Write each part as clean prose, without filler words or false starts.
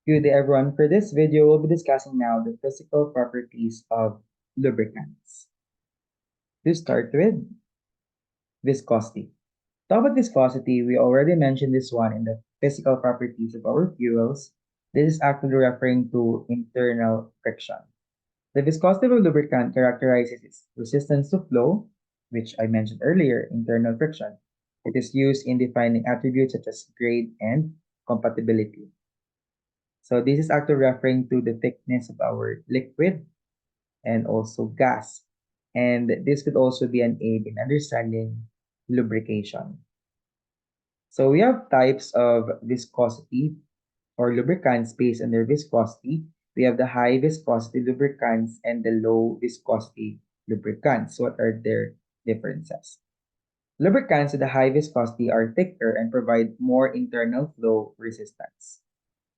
Good day everyone. For this video, we'll be discussing now the physical properties of lubricants. To start with, viscosity. Talk about viscosity, we already mentioned this one in the physical properties of our fuels. This is actually referring to internal friction. The viscosity of a lubricant characterizes its resistance to flow, which I mentioned earlier, internal friction. It is used in defining attributes such as grade and compatibility. So this is actually referring to the thickness of our liquid and also gas. And this could also be an aid in understanding lubrication. So we have types of viscosity or lubricants based on their viscosity. We have the high viscosity lubricants and the low viscosity lubricants. What are their differences? Lubricants with a high viscosity are thicker and provide more internal flow resistance,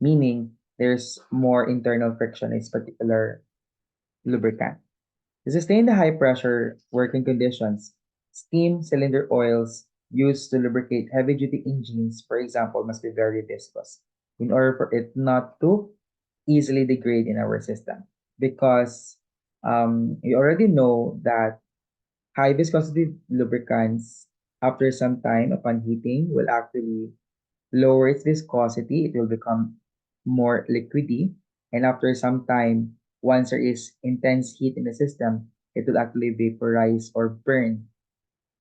meaning there's more internal friction in this particular lubricant. To sustain the high pressure working conditions, steam cylinder oils used to lubricate heavy duty engines, for example, must be very viscous in order for it not to easily degrade in our system. Because you already know that high viscosity lubricants, after some time upon heating, will actually lower its viscosity, it will become more liquidy. And after some time, once there is intense heat in the system, it will actually vaporize or burn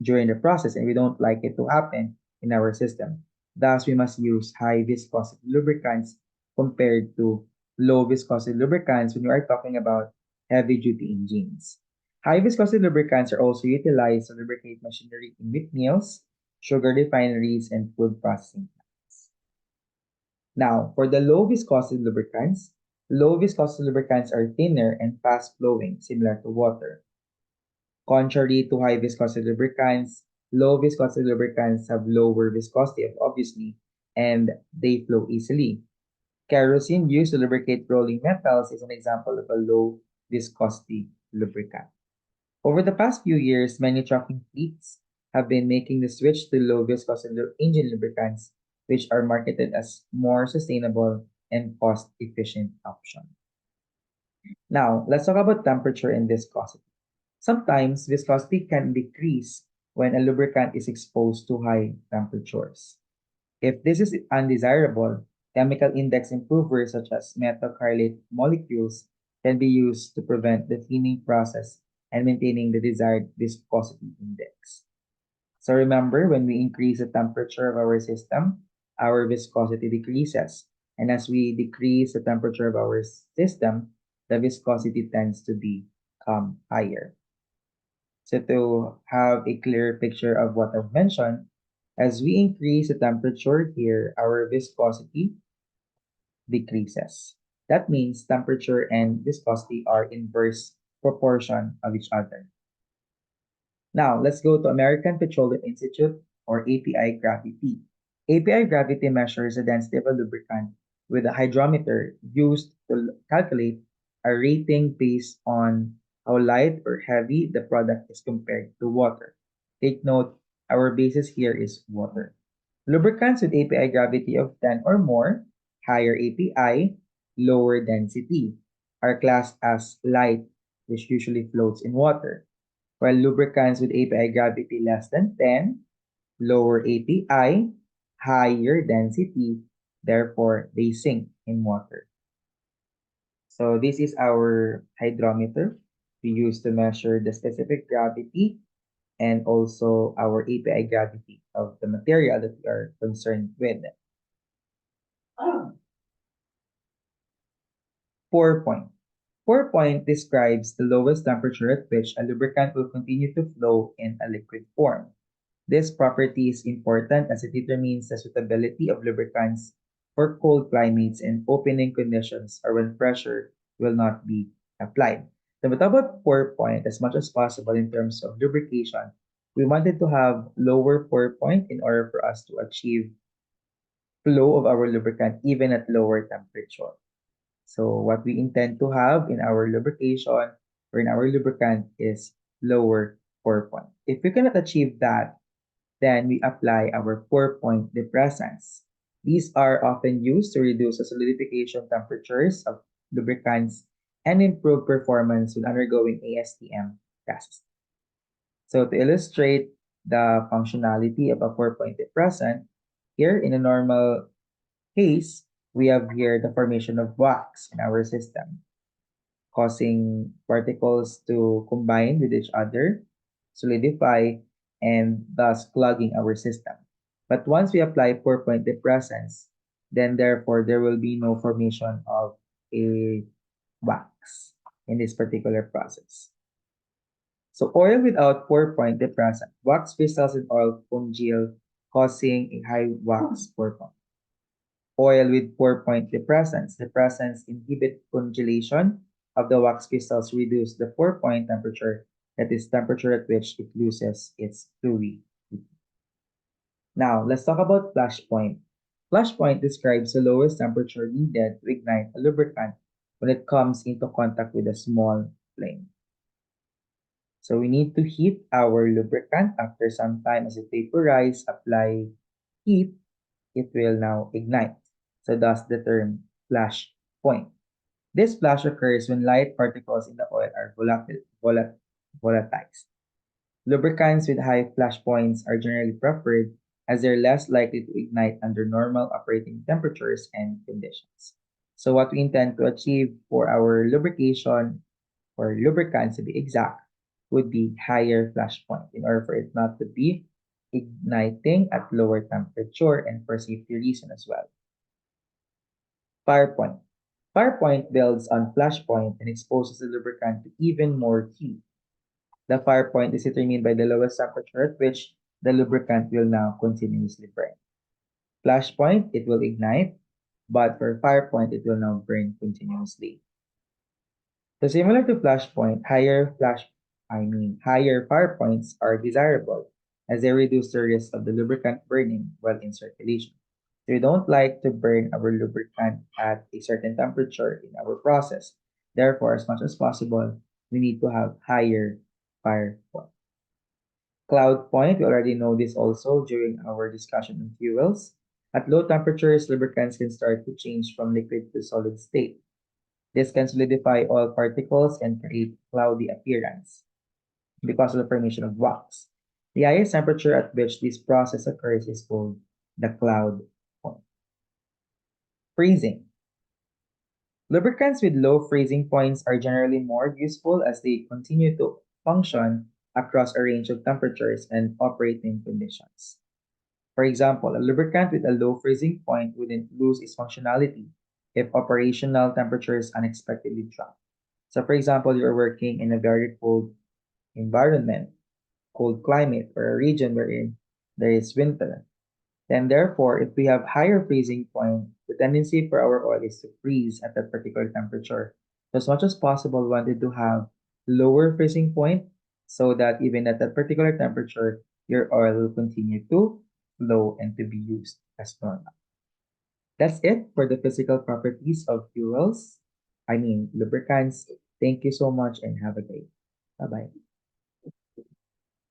during the process. And we don't like it to happen in our system. Thus, we must use high viscosity lubricants compared to low viscosity lubricants when we are talking about heavy duty engines. High viscosity lubricants are also utilized to lubricate machinery in wheat mills, sugar refineries, and food processing. Now, for the low viscosity lubricants are thinner and fast flowing, similar to water. Contrary to high viscosity lubricants, low viscosity lubricants have lower viscosity, obviously, and they flow easily. Kerosene used to lubricate rolling metals is an example of a low viscosity lubricant. Over the past few years, many trucking fleets have been making the switch to low viscosity engine lubricants, which are marketed as more sustainable and cost efficient option. Now, let's talk about temperature and viscosity. Sometimes viscosity can decrease when a lubricant is exposed to high temperatures. If this is undesirable, chemical index improvers such as methacrylate molecules can be used to prevent the thinning process and maintaining the desired viscosity index. So remember, when we increase the temperature of our system, our viscosity decreases. And as we decrease the temperature of our system, the viscosity tends to become higher. So to have a clear picture of what I've mentioned, as we increase the temperature here, our viscosity decreases. That means temperature and viscosity are inverse proportion of each other. Now, let's go to American Petroleum Institute or API gravity. API gravity measures the density of a lubricant with a hydrometer used to calculate a rating based on how light or heavy the product is compared to water. Take note, our basis here is water. Lubricants with API gravity of 10 or more, higher API, lower density, are classed as light, which usually floats in water, while lubricants with API gravity less than 10, lower API, higher density, therefore they sink in water. So this is our hydrometer we use to measure the specific gravity and also our API gravity of the material that we are concerned with. Pour point. Pour point describes the lowest temperature at which a lubricant will continue to flow in a liquid form. This property is important as it determines the suitability of lubricants for cold climates and opening conditions or when pressure will not be applied. So we talk about pour point as much as possible in terms of lubrication. We wanted to have lower pour point in order for us to achieve flow of our lubricant even at lower temperature. So what we intend to have in our lubrication or in our lubricant is lower pour point. If we cannot achieve that, then we apply our pour point depressants. These are often used to reduce the solidification temperatures of lubricants and improve performance when undergoing ASTM tests. So to illustrate the functionality of a 4-point depressant, here in a normal case, we have here the formation of wax in our system, causing particles to combine with each other, solidify, and thus clogging our system. But once we apply 4-point depressants, then therefore there will be no formation of a wax in this particular process. So oil without 4-point depressant, wax crystals in oil congeal, causing a high wax 4-point. Oil with 4-point depressants. Depressants inhibit congelation of the wax crystals, reduce the 4-point temperature, that is temperature at which it loses its fluidity. Now, let's talk about flash point. Flash point describes the lowest temperature needed to ignite a lubricant when it comes into contact with a small flame. So we need to heat our lubricant. After some time, as it vaporizes, apply heat, it will now ignite. So thus the term flash point. This flash occurs when light particles in the oil are volatilized. Lubricants with high flash points are generally preferred as they're less likely to ignite under normal operating temperatures and conditions. So what we intend to achieve for our lubrication, or lubricants to be exact, would be higher flash point in order for it not to be igniting at lower temperature and for safety reason as well. Fire point. Fire point builds on flash point and exposes the lubricant to even more heat. The fire point is determined by the lowest temperature at which the lubricant will now continuously burn. Flash point, it will ignite, but for fire point, it will now burn continuously. So similar to flash point, higher fire points are desirable as they reduce the risk of the lubricant burning while in circulation. So we don't like to burn our lubricant at a certain temperature in our process. Therefore, as much as possible, we need to have higher fire point. Cloud point, we already know this also during our discussion on fuels. At low temperatures, lubricants can start to change from liquid to solid state. This can solidify oil particles and create cloudy appearance because of the formation of wax. The highest temperature at which this process occurs is called the cloud point. Freezing. Lubricants with low freezing points are generally more useful as they continue to function across a range of temperatures and operating conditions. For example, a lubricant with a low freezing point wouldn't lose its functionality if operational temperatures unexpectedly drop. So for example, you're working in a very cold environment, cold climate, or a region wherein there is winter. Then therefore, if we have higher freezing point, the tendency for our oil is to freeze at that particular temperature. So as much as possible, we wanted to have lower freezing point so that even at that particular temperature, your oil will continue to flow and to be used as normal. That's it for the physical properties of fuels. Lubricants. Thank you so much and have a great. Bye bye.